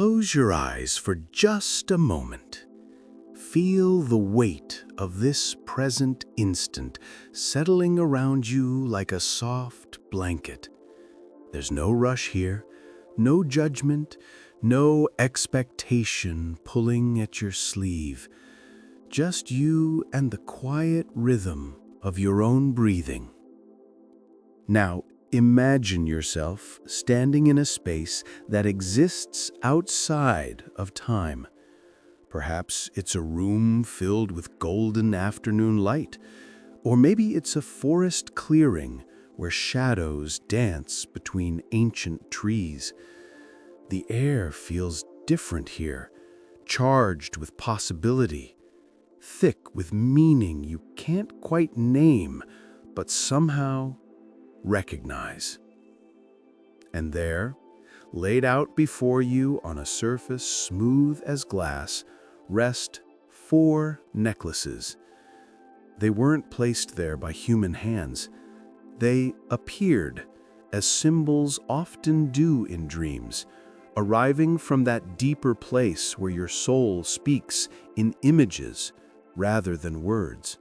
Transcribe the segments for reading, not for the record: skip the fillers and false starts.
Close your eyes for just a moment. Feel the weight of this present instant settling around you like a soft blanket. There's no rush here, no judgment, no expectation pulling at your sleeve. Just you and the quiet rhythm of your own breathing. Now, imagine yourself standing in a space that exists outside of time. Perhaps it's a room filled with golden afternoon light, or maybe it's a forest clearing where shadows dance between ancient trees. The air feels different here, charged with possibility, thick with meaning you can't quite name, but somehow recognize. And there, laid out before you on a surface smooth as glass, rest 4 necklaces. They weren't placed there by human hands. They appeared, as symbols often do in dreams, arriving from that deeper place where your soul speaks in images rather than words.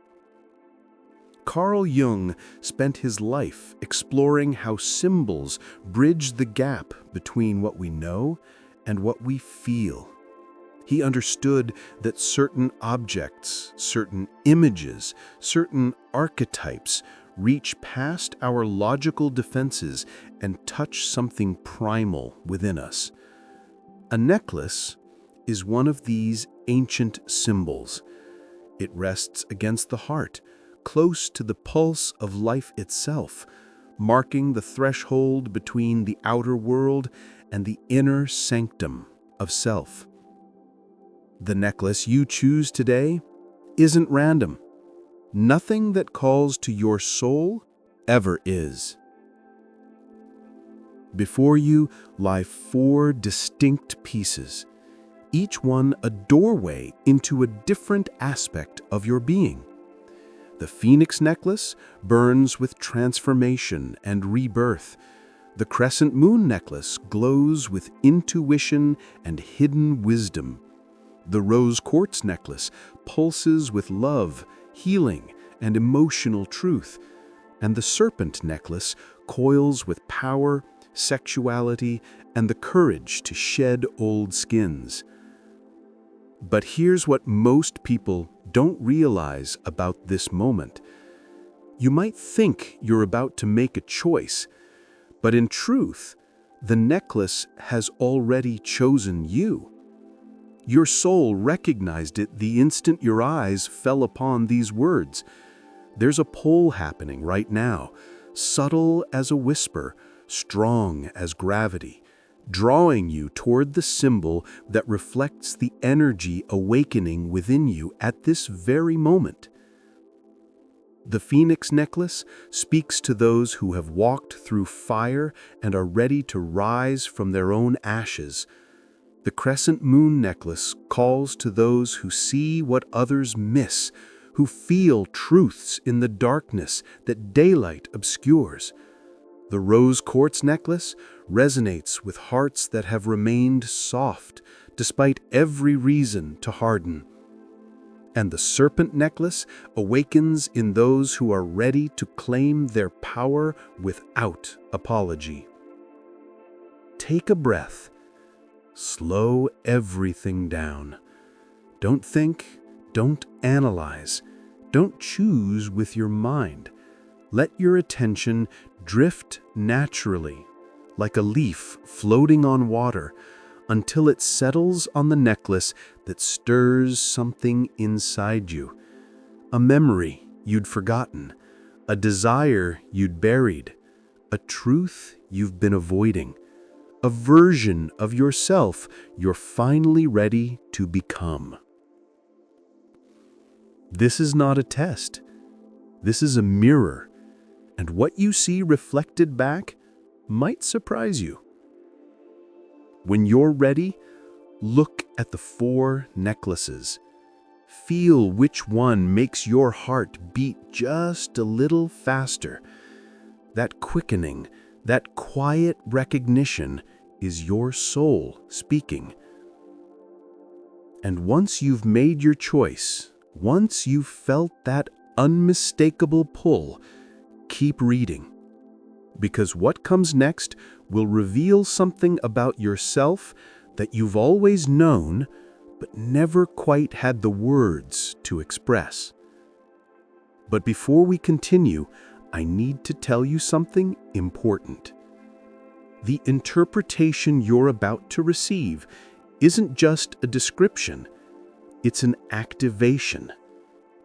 Carl Jung spent his life exploring how symbols bridge the gap between what we know and what we feel. He understood that certain objects, certain images, certain archetypes reach past our logical defenses and touch something primal within us. A necklace is one of these ancient symbols. It rests against the heart, close to the pulse of life itself, marking the threshold between the outer world and the inner sanctum of self. The necklace you choose today isn't random. Nothing that calls to your soul ever is. Before you lie 4 distinct pieces, each one a doorway into a different aspect of your being. The Phoenix necklace burns with transformation and rebirth. The Crescent moon necklace glows with intuition and hidden wisdom. The Rose Quartz necklace pulses with love, healing, and emotional truth. And the Serpent necklace coils with power, sexuality, and the courage to shed old skins. But here's what most people don't realize about this moment. You might think you're about to make a choice, but in truth, the necklace has already chosen you. Your soul recognized it the instant your eyes fell upon these words. There's a pull happening right now, subtle as a whisper, strong as gravity, drawing you toward the symbol that reflects the energy awakening within you at this very moment. The Phoenix necklace speaks to those who have walked through fire and are ready to rise from their own ashes. The Crescent moon necklace calls to those who see what others miss, who feel truths in the darkness that daylight obscures. The Rose Quartz necklace resonates with hearts that have remained soft despite every reason to harden. And the Serpent necklace awakens in those who are ready to claim their power without apology. Take a breath. Slow everything down. Don't think, don't analyze, don't choose with your mind. Let your attention drift naturally, like a leaf floating on water, until it settles on the necklace that stirs something inside you. A memory you'd forgotten, a desire you'd buried, a truth you've been avoiding, a version of yourself you're finally ready to become. This is not a test. This is a mirror, and what you see reflected back might surprise you. When you're ready, look at the 4 necklaces. Feel which one makes your heart beat just a little faster. That quickening, that quiet recognition is your soul speaking, And once you've made your choice, once you've felt that unmistakable pull, keep reading. Because what comes next will reveal something about yourself that you've always known, but never quite had the words to express. But before we continue, I need to tell you something important. The interpretation you're about to receive isn't just a description, it's an activation.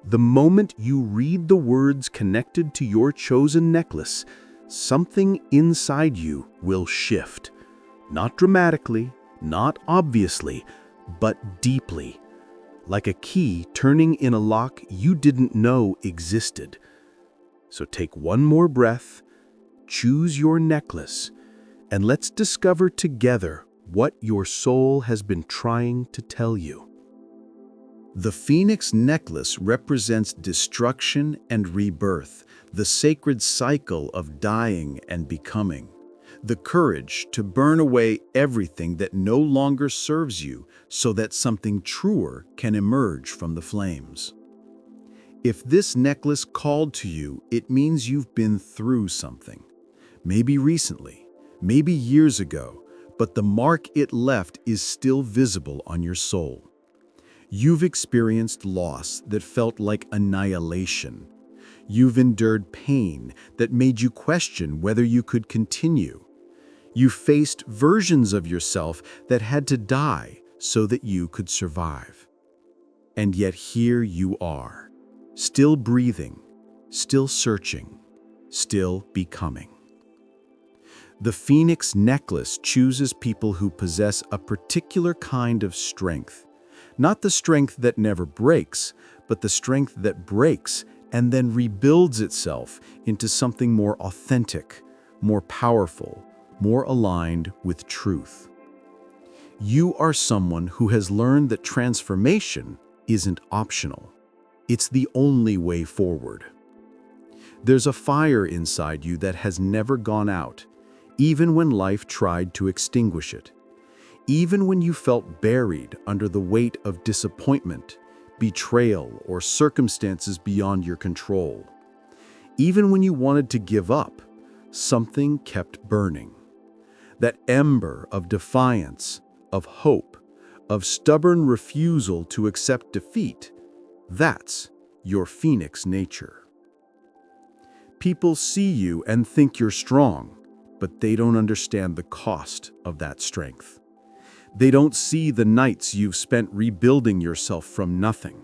The moment you read the words connected to your chosen necklace, something inside you will shift. Not dramatically, not obviously, but deeply. Like a key turning in a lock you didn't know existed. So take one more breath, choose your necklace, and let's discover together what your soul has been trying to tell you. The Phoenix necklace represents destruction and rebirth, the sacred cycle of dying and becoming. The courage to burn away everything that no longer serves you so that something truer can emerge from the flames. If this necklace called to you, it means you've been through something. Maybe recently, maybe years ago, but the mark it left is still visible on your soul. You've experienced loss that felt like annihilation. You've endured pain that made you question whether you could continue. You faced versions of yourself that had to die so that you could survive. And yet here you are, still breathing, still searching, still becoming. The Phoenix necklace chooses people who possess a particular kind of strength. Not the strength that never breaks, but the strength that breaks and then rebuilds itself into something more authentic, more powerful, more aligned with truth. You are someone who has learned that transformation isn't optional. It's the only way forward. There's a fire inside you that has never gone out, even when life tried to extinguish it. Even when you felt buried under the weight of disappointment, betrayal, or circumstances beyond your control. Even when you wanted to give up, something kept burning. That ember of defiance, of hope, of stubborn refusal to accept defeat, that's your Phoenix nature. People see you and think you're strong, but they don't understand the cost of that strength. They don't see the nights you've spent rebuilding yourself from nothing.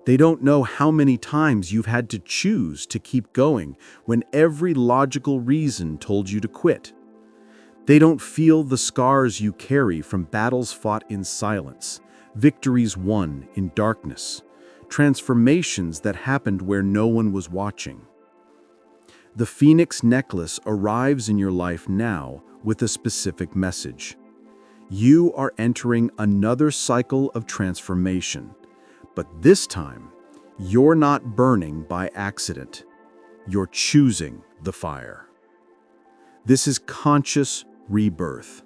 They don't know how many times you've had to choose to keep going when every logical reason told you to quit. They don't feel the scars you carry from battles fought in silence, victories won in darkness, transformations that happened where no one was watching. The Phoenix necklace arrives in your life now with a specific message. You are entering another cycle of transformation, but this time, you're not burning by accident. You're choosing the fire. This is conscious rebirth.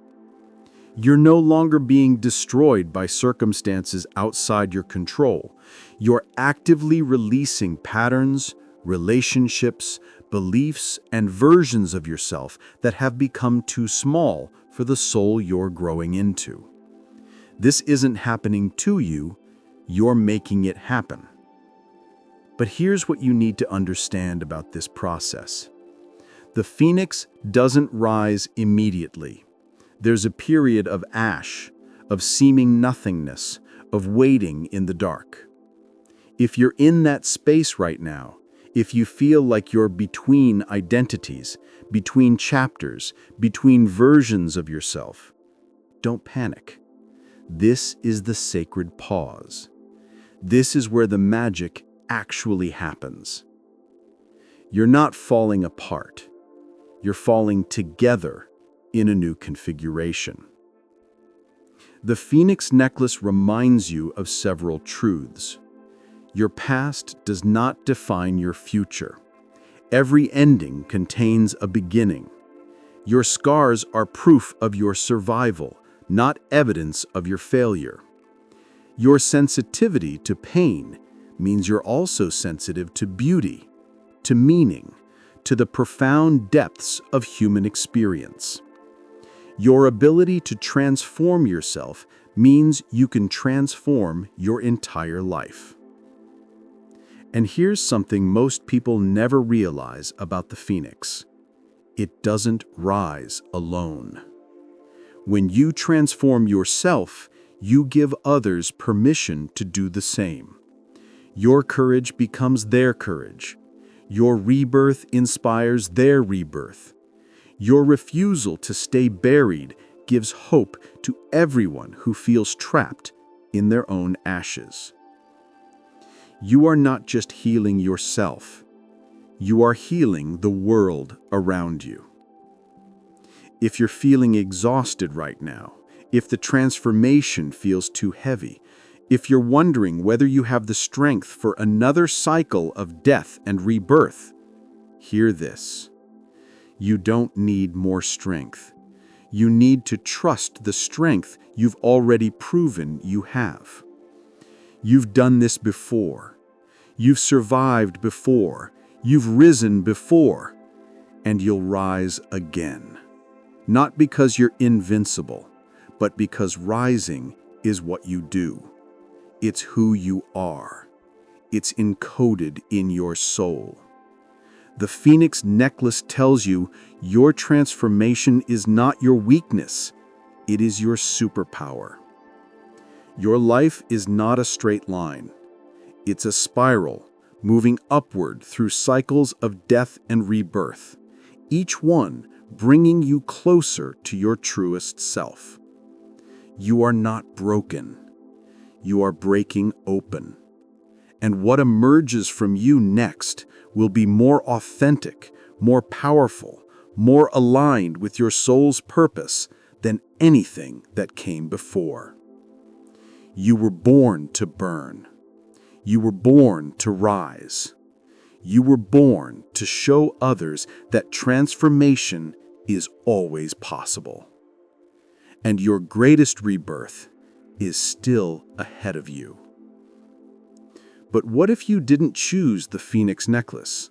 You're no longer being destroyed by circumstances outside your control. You're actively releasing patterns, relationships, beliefs, and versions of yourself that have become too small for the soul you're growing into. This isn't happening to you, you're making it happen. But here's what you need to understand about this process. The Phoenix doesn't rise immediately. There's a period of ash, of seeming nothingness, of waiting in the dark. If you're in that space right now, if you feel like you're between identities, between chapters, between versions of yourself, don't panic. This is the sacred pause. This is where the magic actually happens. You're not falling apart. You're falling together in a new configuration. The Phoenix necklace reminds you of several truths. Your past does not define your future. Every ending contains a beginning. Your scars are proof of your survival, not evidence of your failure. Your sensitivity to pain means you're also sensitive to beauty, to meaning, to the profound depths of human experience. Your ability to transform yourself means you can transform your entire life. And here's something most people never realize about the Phoenix. It doesn't rise alone. When you transform yourself, you give others permission to do the same. Your courage becomes their courage. Your rebirth inspires their rebirth. Your refusal to stay buried gives hope to everyone who feels trapped in their own ashes. You are not just healing yourself. You are healing the world around you. If you're feeling exhausted right now, if the transformation feels too heavy, if you're wondering whether you have the strength for another cycle of death and rebirth, hear this. You don't need more strength. You need to trust the strength you've already proven you have. You've done this before. You've survived before. You've risen before. And you'll rise again. Not because you're invincible, but because rising is what you do. It's who you are. It's encoded in your soul. The Phoenix necklace tells you your transformation is not your weakness. It is your superpower. Your life is not a straight line. It's a spiral, moving upward through cycles of death and rebirth, each one bringing you closer to your truest self. You are not broken. You are breaking open. And what emerges from you next will be more authentic, more powerful, more aligned with your soul's purpose than anything that came before. You were born to burn. You were born to rise. You were born to show others that transformation is always possible. And your greatest rebirth is still ahead of you. But what if you didn't choose the Phoenix necklace?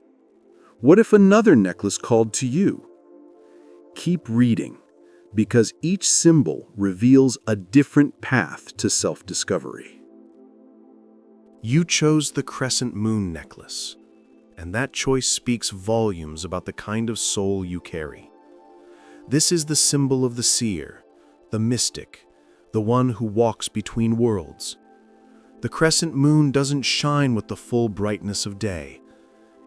What if another necklace called to you? Keep reading, because each symbol reveals a different path to self-discovery. You chose the Crescent Moon necklace, and that choice speaks volumes about the kind of soul you carry. This is the symbol of the seer, the mystic, the one who walks between worlds. The crescent moon doesn't shine with the full brightness of day.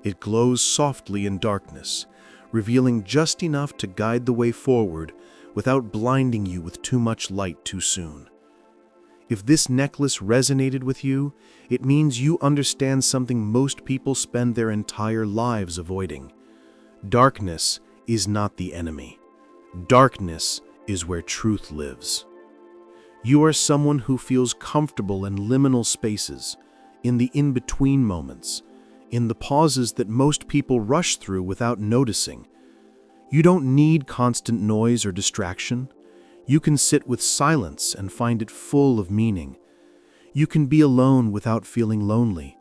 It glows softly in darkness, revealing just enough to guide the way forward without blinding you with too much light too soon. If this necklace resonated with you, it means you understand something most people spend their entire lives avoiding. Darkness is not the enemy. Darkness is where truth lives. You are someone who feels comfortable in liminal spaces, in the in-between moments, in the pauses that most people rush through without noticing. You don't need constant noise or distraction. You can sit with silence and find it full of meaning. You can be alone without feeling lonely.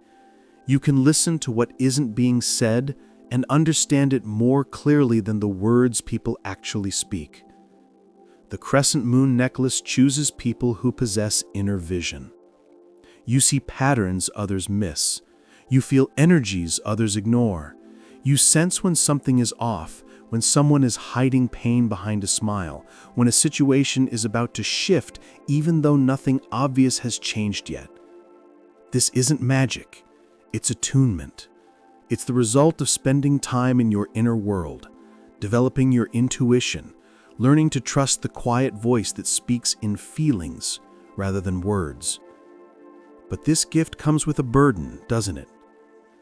You can listen to what isn't being said and understand it more clearly than the words people actually speak. The Crescent Moon necklace chooses people who possess inner vision. You see patterns others miss. You feel energies others ignore. You sense when something is off, when someone is hiding pain behind a smile, when a situation is about to shift even though nothing obvious has changed yet. This isn't magic. It's attunement. It's the result of spending time in your inner world, developing your intuition, learning to trust the quiet voice that speaks in feelings rather than words. But this gift comes with a burden, doesn't it?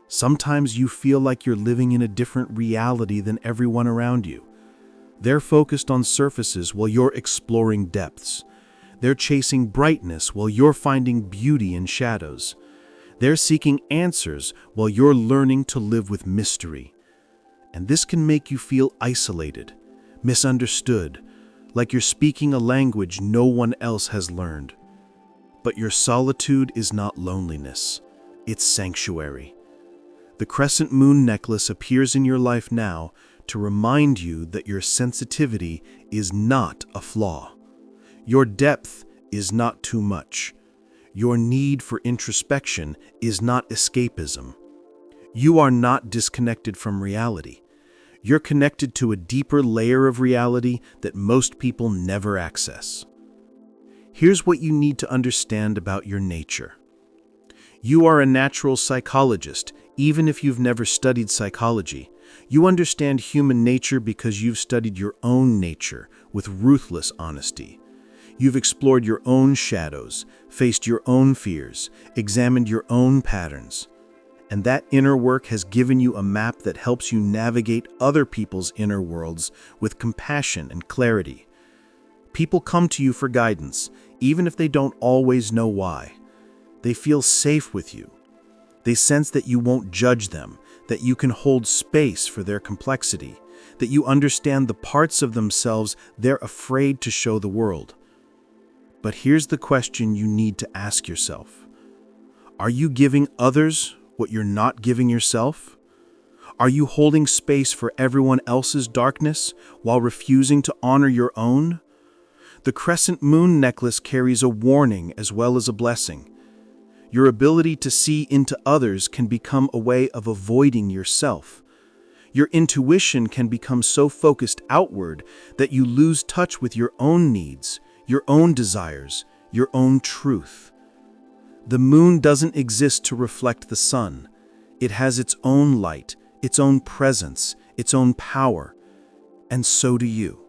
Sometimes you feel like you're living in a different reality than everyone around you. They're focused on surfaces while you're exploring depths. They're chasing brightness while you're finding beauty in shadows. They're seeking answers while you're learning to live with mystery. And this can make you feel isolated, misunderstood, like you're speaking a language no one else has learned. But your solitude is not loneliness. It's sanctuary. The crescent moon necklace appears in your life now to remind you that your sensitivity is not a flaw. Your depth is not too much. Your need for introspection is not escapism. You are not disconnected from reality. You're connected to a deeper layer of reality that most people never access. Here's what you need to understand about your nature. You are a natural psychologist, even if you've never studied psychology. You understand human nature because you've studied your own nature with ruthless honesty. You've explored your own shadows, faced your own fears, examined your own patterns. And that inner work has given you a map that helps you navigate other people's inner worlds with compassion and clarity. People come to you for guidance, even if they don't always know why. They feel safe with you. They sense that you won't judge them, that you can hold space for their complexity, that you understand the parts of themselves they're afraid to show the world. But here's the question you need to ask yourself. Are you giving others what you're not giving yourself? Are you holding space for everyone else's darkness while refusing to honor your own? The crescent moon necklace carries a warning as well as a blessing. Your ability to see into others can become a way of avoiding yourself. Your intuition can become so focused outward that you lose touch with your own needs, your own desires, your own truth. The moon doesn't exist to reflect the sun. It has its own light, its own presence, its own power. And so do you.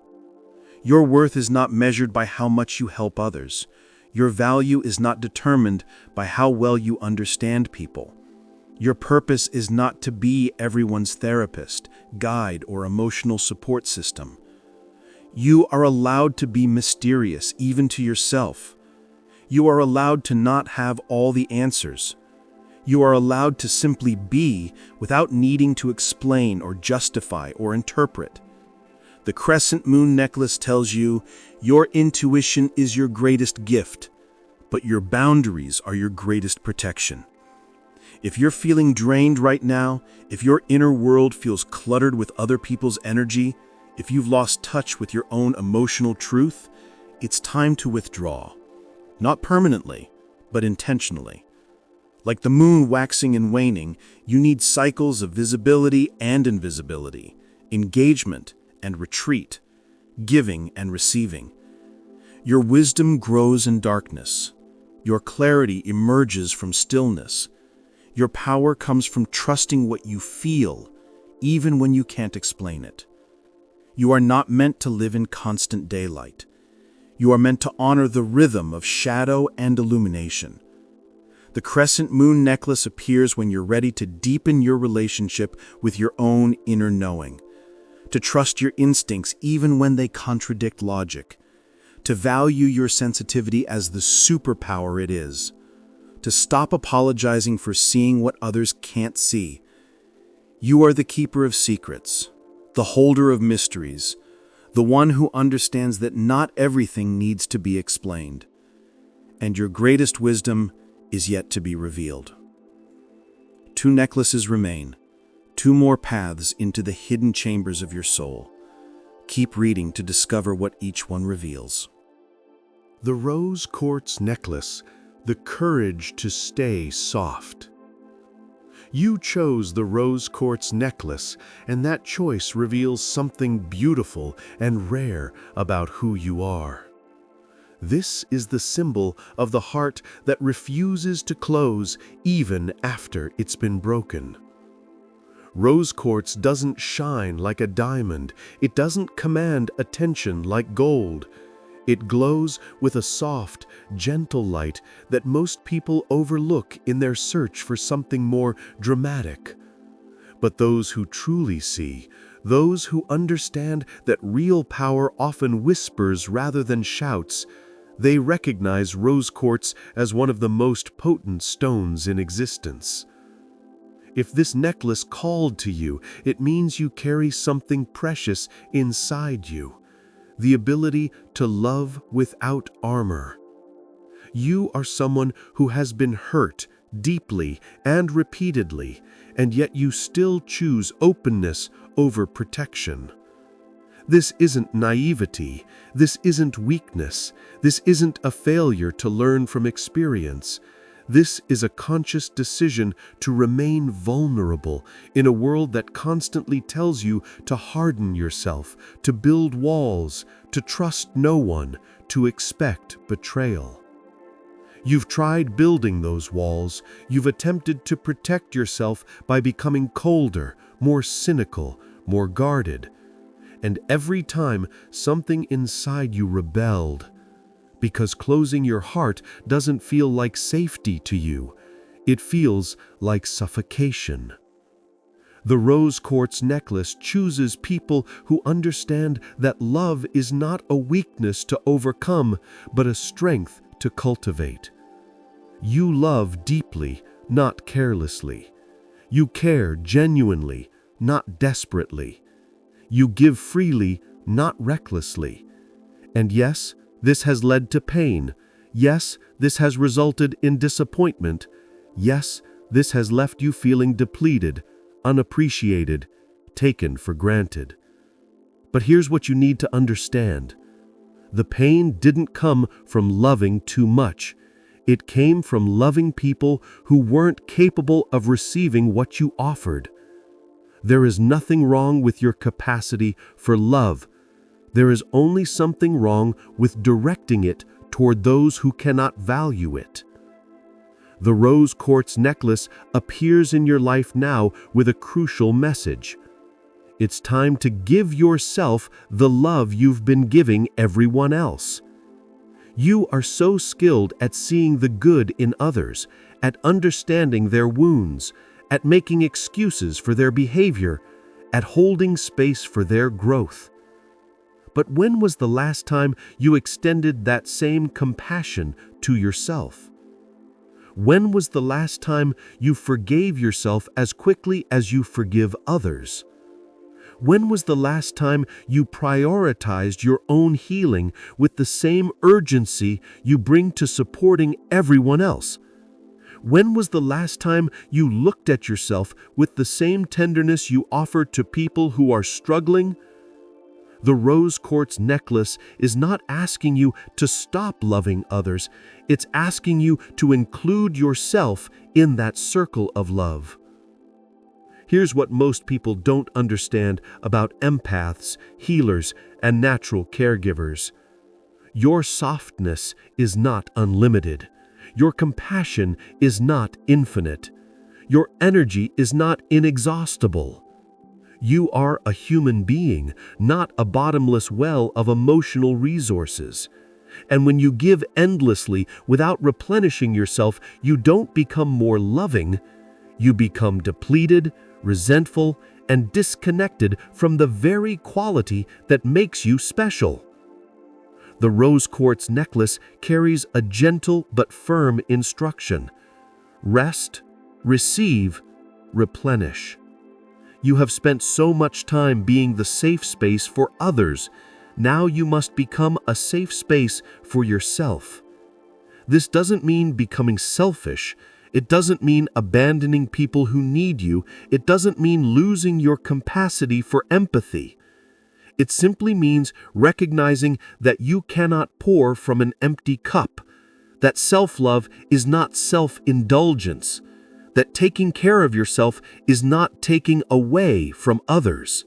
Your worth is not measured by how much you help others. Your value is not determined by how well you understand people. Your purpose is not to be everyone's therapist, guide, or emotional support system. You are allowed to be mysterious, even to yourself. You are allowed to not have all the answers. You are allowed to simply be without needing to explain or justify or interpret. The crescent moon necklace tells you your intuition is your greatest gift, but your boundaries are your greatest protection. If you're feeling drained right now, if your inner world feels cluttered with other people's energy, if you've lost touch with your own emotional truth, it's time to withdraw. Not permanently, but intentionally. Like the moon waxing and waning, you need cycles of visibility and invisibility, engagement and retreat, giving and receiving. Your wisdom grows in darkness. Your clarity emerges from stillness. Your power comes from trusting what you feel, even when you can't explain it. You are not meant to live in constant daylight. You are meant to honor the rhythm of shadow and illumination. The crescent moon necklace appears when you're ready to deepen your relationship with your own inner knowing, to trust your instincts even when they contradict logic, to value your sensitivity as the superpower it is, to stop apologizing for seeing what others can't see. You are the keeper of secrets, the holder of mysteries, the one who understands that not everything needs to be explained, and your greatest wisdom is yet to be revealed. 2 necklaces remain, 2 more paths into the hidden chambers of your soul. Keep reading to discover what each one reveals. The rose quartz necklace, the courage to stay soft. You chose the rose quartz necklace, and that choice reveals something beautiful and rare about who you are. This is the symbol of the heart that refuses to close even after it's been broken. Rose quartz doesn't shine like a diamond. It doesn't command attention like gold. It glows with a soft, gentle light that most people overlook in their search for something more dramatic. But those who truly see, those who understand that real power often whispers rather than shouts, they recognize rose quartz as one of the most potent stones in existence. If this necklace called to you, it means you carry something precious inside you. The ability to love without armor. You are someone who has been hurt deeply and repeatedly, and yet you still choose openness over protection. This isn't naivety. This isn't weakness. This isn't a failure to learn from experience. This is a conscious decision to remain vulnerable in a world that constantly tells you to harden yourself, to build walls, to trust no one, to expect betrayal. You've tried building those walls. You've attempted to protect yourself by becoming colder, more cynical, more guarded. And every time something inside you rebelled, because closing your heart doesn't feel like safety to you. It feels like suffocation. The rose quartz necklace chooses people who understand that love is not a weakness to overcome, but a strength to cultivate. You love deeply, not carelessly. You care genuinely, not desperately. You give freely, not recklessly. And yes, this has led to pain. Yes, this has resulted in disappointment. Yes, this has left you feeling depleted, unappreciated, taken for granted. But here's what you need to understand. The pain didn't come from loving too much. It came from loving people who weren't capable of receiving what you offered. There is nothing wrong with your capacity for love. There is only something wrong with directing it toward those who cannot value it. The rose quartz necklace appears in your life now with a crucial message. It's time to give yourself the love you've been giving everyone else. You are so skilled at seeing the good in others, at understanding their wounds, at making excuses for their behavior, at holding space for their growth. But when was the last time you extended that same compassion to yourself? When was the last time you forgave yourself as quickly as you forgive others? When was the last time you prioritized your own healing with the same urgency you bring to supporting everyone else? When was the last time you looked at yourself with the same tenderness you offer to people who are struggling? The rose quartz necklace is not asking you to stop loving others. It's asking you to include yourself in that circle of love. Here's what most people don't understand about empaths, healers, and natural caregivers. Your softness is not unlimited. Your compassion is not infinite. Your energy is not inexhaustible. You are a human being, not a bottomless well of emotional resources. And when you give endlessly without replenishing yourself, you don't become more loving. You become depleted, resentful, and disconnected from the very quality that makes you special. The rose quartz necklace carries a gentle but firm instruction. Rest, receive, replenish. You have spent so much time being the safe space for others. Now you must become a safe space for yourself. This doesn't mean becoming selfish. It doesn't mean abandoning people who need you. It doesn't mean losing your capacity for empathy. It simply means recognizing that you cannot pour from an empty cup, that self-love is not self-indulgence, that taking care of yourself is not taking away from others.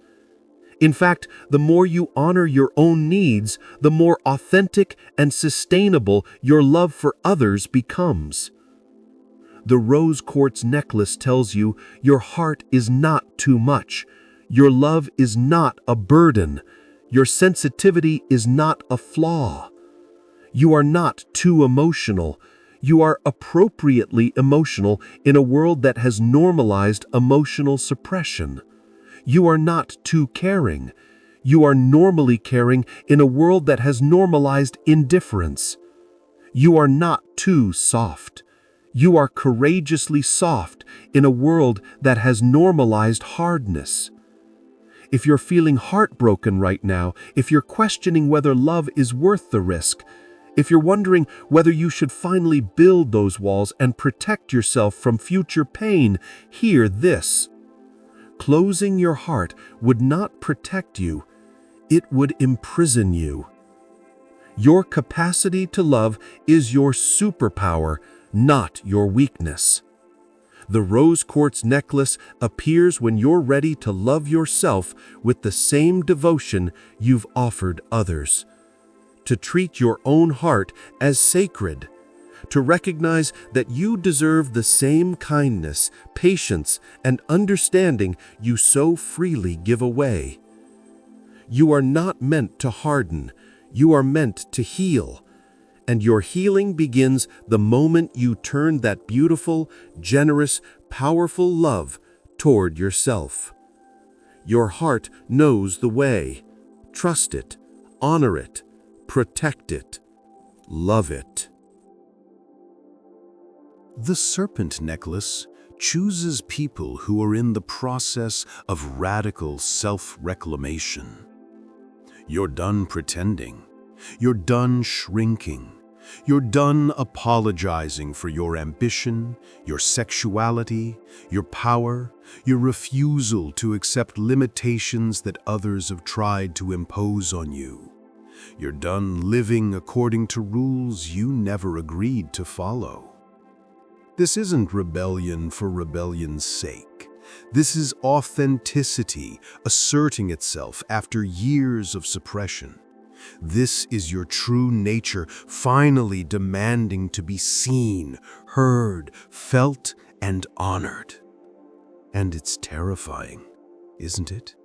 In fact, the more you honor your own needs, the more authentic and sustainable your love for others becomes. The rose quartz necklace tells you your heart is not too much. Your love is not a burden. Your sensitivity is not a flaw. You are not too emotional. You are appropriately emotional in a world that has normalized emotional suppression. You are not too caring. You are normally caring in a world that has normalized indifference. You are not too soft. You are courageously soft in a world that has normalized hardness. If you're feeling heartbroken right now, if you're questioning whether love is worth the risk, If you're wondering whether you should finally build those walls and protect yourself from future pain, hear this. Closing your heart would not protect you, it would imprison you. Your capacity to love is your superpower, not your weakness. The rose quartz necklace appears when you're ready to love yourself with the same devotion you've offered others. To treat your own heart as sacred, to recognize that you deserve the same kindness, patience, and understanding you so freely give away. You are not meant to harden, you are meant to heal, and your healing begins the moment you turn that beautiful, generous, powerful love toward yourself. Your heart knows the way. Trust it, honor it, protect it, love it. The Serpent necklace chooses people who are in the process of radical self-reclamation. You're done pretending. You're done shrinking. You're done apologizing for your ambition, your sexuality, your power, your refusal to accept limitations that others have tried to impose on you. You're done living according to rules you never agreed to follow. This isn't rebellion for rebellion's sake. This is authenticity asserting itself after years of suppression. This is your true nature finally demanding to be seen, heard, felt, and honored. And it's terrifying, isn't it?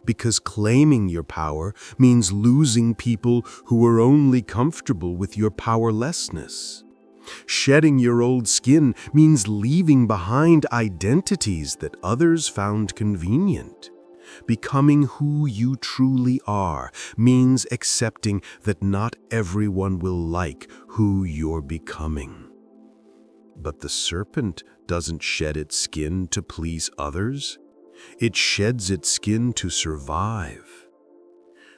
Because claiming your power means losing people who are only comfortable with your powerlessness. Shedding your old skin means leaving behind identities that others found convenient. Becoming who you truly are means accepting that not everyone will like who you're becoming. But the serpent doesn't shed its skin to please others. It sheds its skin to survive.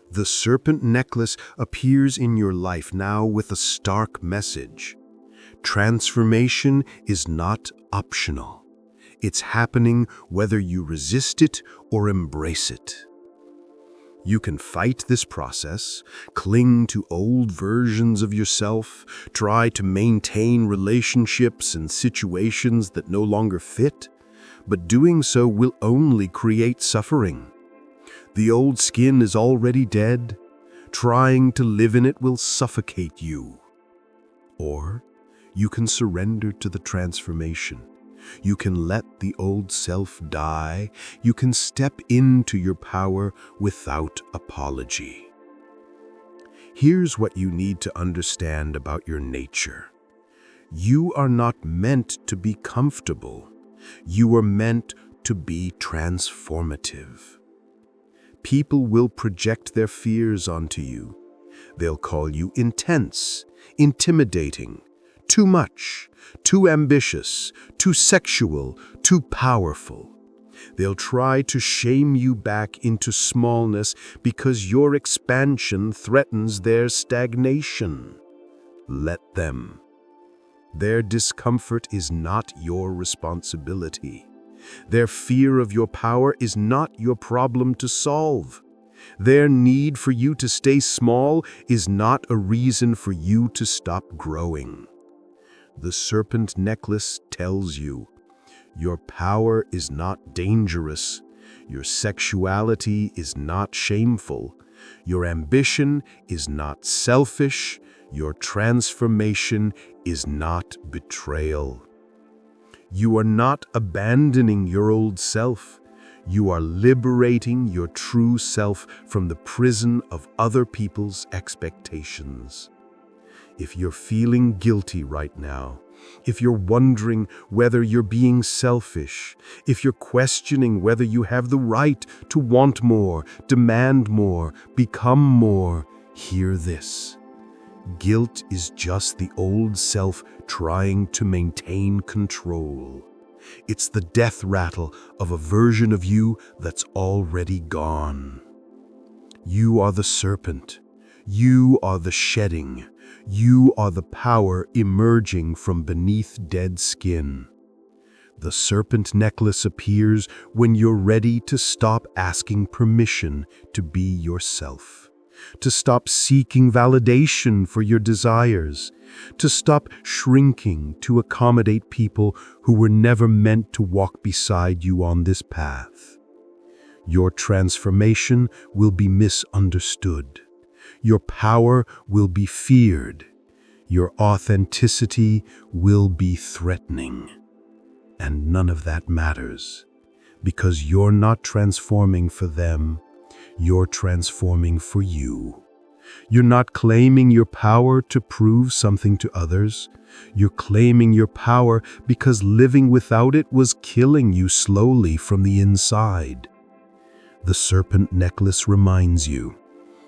The serpent necklace appears in your life now with a stark message. Transformation is not optional. It's happening whether you resist it or embrace it. You can fight this process, cling to old versions of yourself, try to maintain relationships and situations that no longer fit, but doing so will only create suffering. The old skin is already dead. Trying to live in it will suffocate you. Or you can surrender to the transformation. You can let the old self die. You can step into your power without apology. Here's what you need to understand about your nature. You are not meant to be comfortable. You are meant to be transformative. People will project their fears onto you. They'll call you intense, intimidating, too much, too ambitious, too sexual, too powerful. They'll try to shame you back into smallness because your expansion threatens their stagnation. Let them. Their discomfort is not your responsibility. Their fear of your power is not your problem to solve. Their need for you to stay small is not a reason for you to stop growing. The serpent necklace tells you, your power is not dangerous, your sexuality is not shameful, your ambition is not selfish, your transformation is not betrayal. You are not abandoning your old self. You are liberating your true self from the prison of other people's expectations. If you're feeling guilty right now, if you're wondering whether you're being selfish, if you're questioning whether you have the right to want more, demand more, become more, hear this. Guilt is just the old self trying to maintain control. It's the death rattle of a version of you that's already gone. You are the serpent. You are the shedding. You are the power emerging from beneath dead skin. The serpent necklace appears when you're ready to stop asking permission to be yourself, to stop seeking validation for your desires, to stop shrinking to accommodate people who were never meant to walk beside you on this path. Your transformation will be misunderstood. Your power will be feared. Your authenticity will be threatening. And none of that matters, because you're not transforming for them, you're transforming for you. You're not claiming your power to prove something to others. You're claiming your power because living without it was killing you slowly from the inside. The serpent necklace reminds you,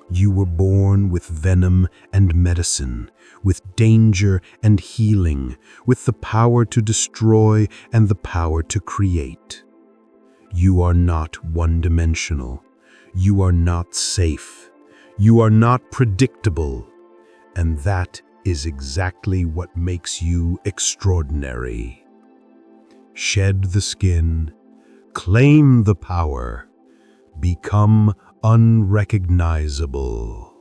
you were born with venom and medicine, with danger and healing, with the power to destroy and the power to create. You are not one-dimensional. You are not safe. You are not predictable. And that is exactly what makes you extraordinary. Shed the skin, claim the power, become unrecognizable.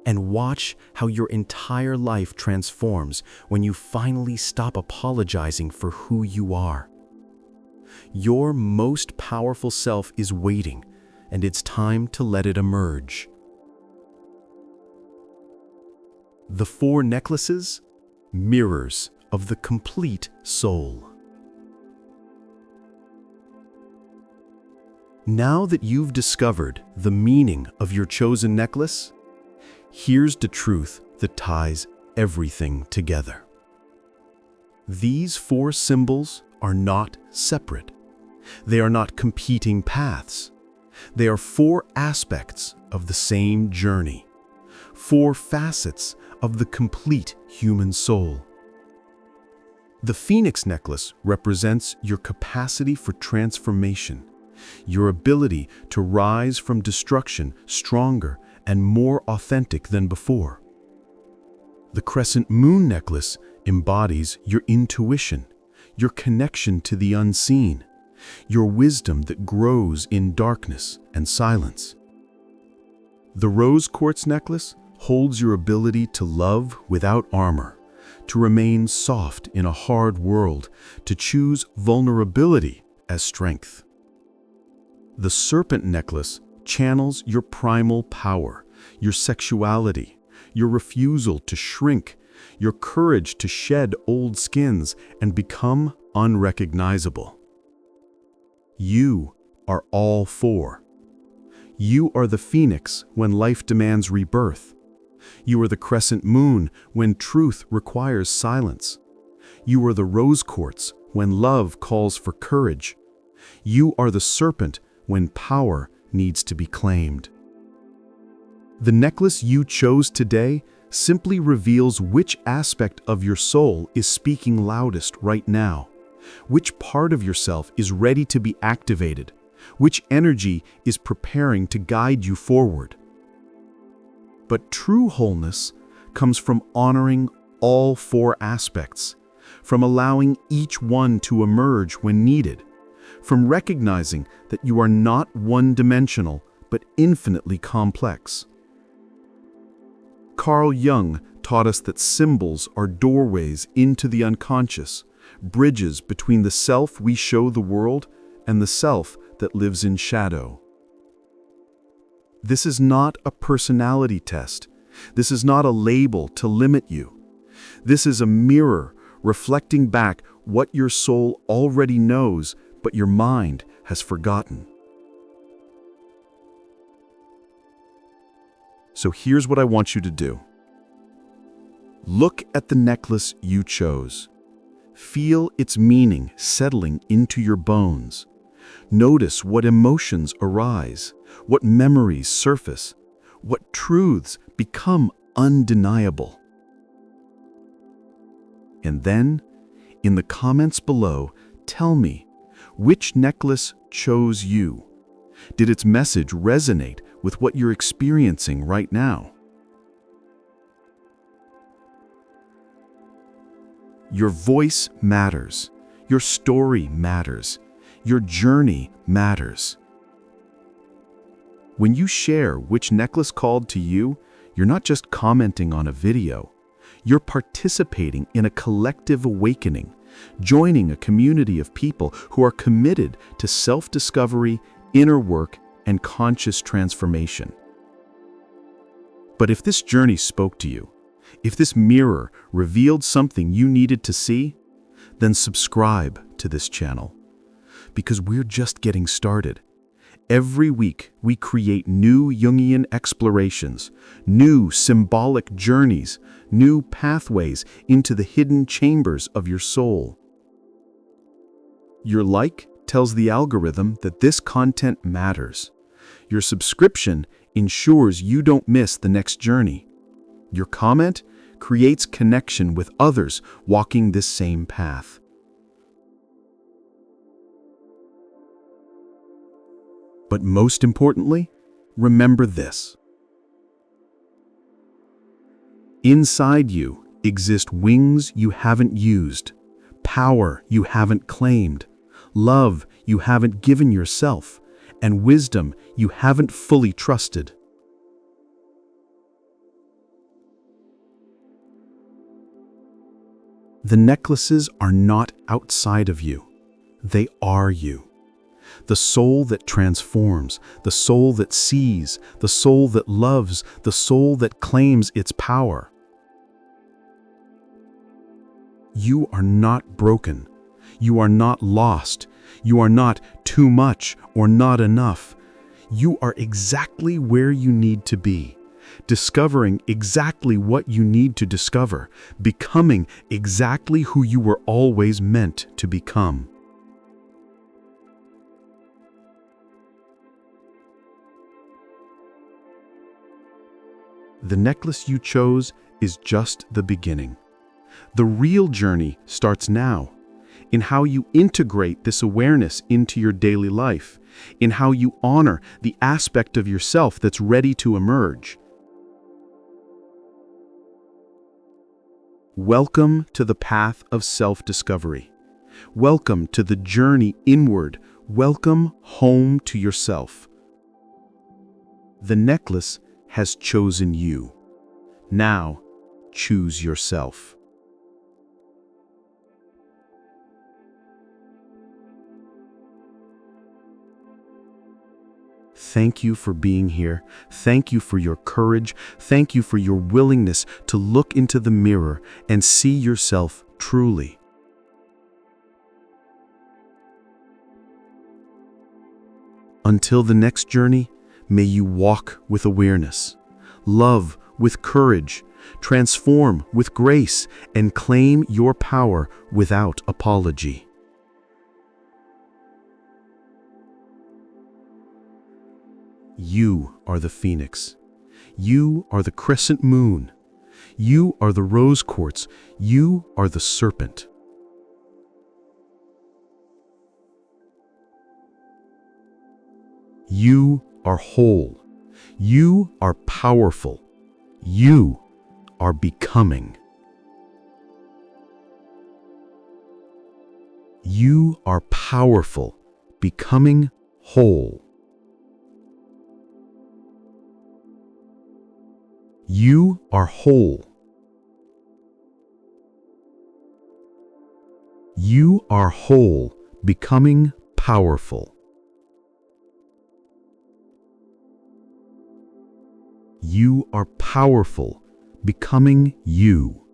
And watch how your entire life transforms when you finally stop apologizing for who you are. Your most powerful self is waiting, and it's time to let it emerge. The 4 necklaces, mirrors of the complete soul. Now that you've discovered the meaning of your chosen necklace, here's the truth that ties everything together. These 4 symbols are not separate. They are not competing paths. They are 4 aspects of the same journey, 4 facets of the complete human soul. The Phoenix necklace represents your capacity for transformation, your ability to rise from destruction stronger and more authentic than before. The Crescent Moon necklace embodies your intuition, your connection to the unseen, your wisdom that grows in darkness and silence. The Rose Quartz necklace holds your ability to love without armor, to remain soft in a hard world, to choose vulnerability as strength. The Serpent necklace channels your primal power, your sexuality, your refusal to shrink, your courage to shed old skins and become unrecognizable. You are all 4. You are the Phoenix when life demands rebirth. You are the Crescent Moon when truth requires silence. You are the Rose Quartz when love calls for courage. You are the Serpent when power needs to be claimed. The necklace you chose today simply reveals which aspect of your soul is speaking loudest right now, which part of yourself is ready to be activated, which energy is preparing to guide you forward. But true wholeness comes from honoring all 4 aspects, from allowing each one to emerge when needed, from recognizing that you are not one-dimensional but infinitely complex. Carl Jung taught us that symbols are doorways into the unconscious, bridges between the self we show the world and the self that lives in shadow. This is not a personality test. This is not a label to limit you. This is a mirror reflecting back what your soul already knows but your mind has forgotten. So here's what I want you to do. Look at the necklace you chose. Feel its meaning settling into your bones. Notice what emotions arise, what memories surface, what truths become undeniable. And then, in the comments below, tell me, which necklace chose you? Did its message resonate with what you're experiencing right now? Your voice matters. Your story matters. Your journey matters. When you share which necklace called to you, you're not just commenting on a video. You're participating in a collective awakening, joining a community of people who are committed to self-discovery, inner work, and conscious transformation. But if this journey spoke to you, if this mirror revealed something you needed to see, then subscribe to this channel, because we're just getting started. Every week, we create new Jungian explorations, new symbolic journeys, new pathways into the hidden chambers of your soul. Your like tells the algorithm that this content matters. Your subscription ensures you don't miss the next journey. Your comment creates connection with others walking this same path. But most importantly, remember this. Inside you exist wings you haven't used, power you haven't claimed, love you haven't given yourself, and wisdom you haven't fully trusted. The necklaces are not outside of you. They are you. The soul that transforms, the soul that sees, the soul that loves, the soul that claims its power. You are not broken. You are not lost. You are not too much or not enough. You are exactly where you need to be, discovering exactly what you need to discover, becoming exactly who you were always meant to become. The necklace you chose is just the beginning. The real journey starts now, in how you integrate this awareness into your daily life, in how you honor the aspect of yourself that's ready to emerge. Welcome to the path of self-discovery. Welcome to the journey inward. Welcome home to yourself. The necklace has chosen you. Now, choose yourself. Thank you for being here. Thank you for your courage. Thank you for your willingness to look into the mirror and see yourself truly. Until the next journey, may you walk with awareness, love with courage, transform with grace, and claim your power without apology. You are the phoenix. You are the crescent moon. You are the rose quartz. You are the serpent. You are whole. You are powerful. You are becoming. You are powerful, becoming whole. You are whole. You are whole, becoming powerful. You are powerful, becoming you.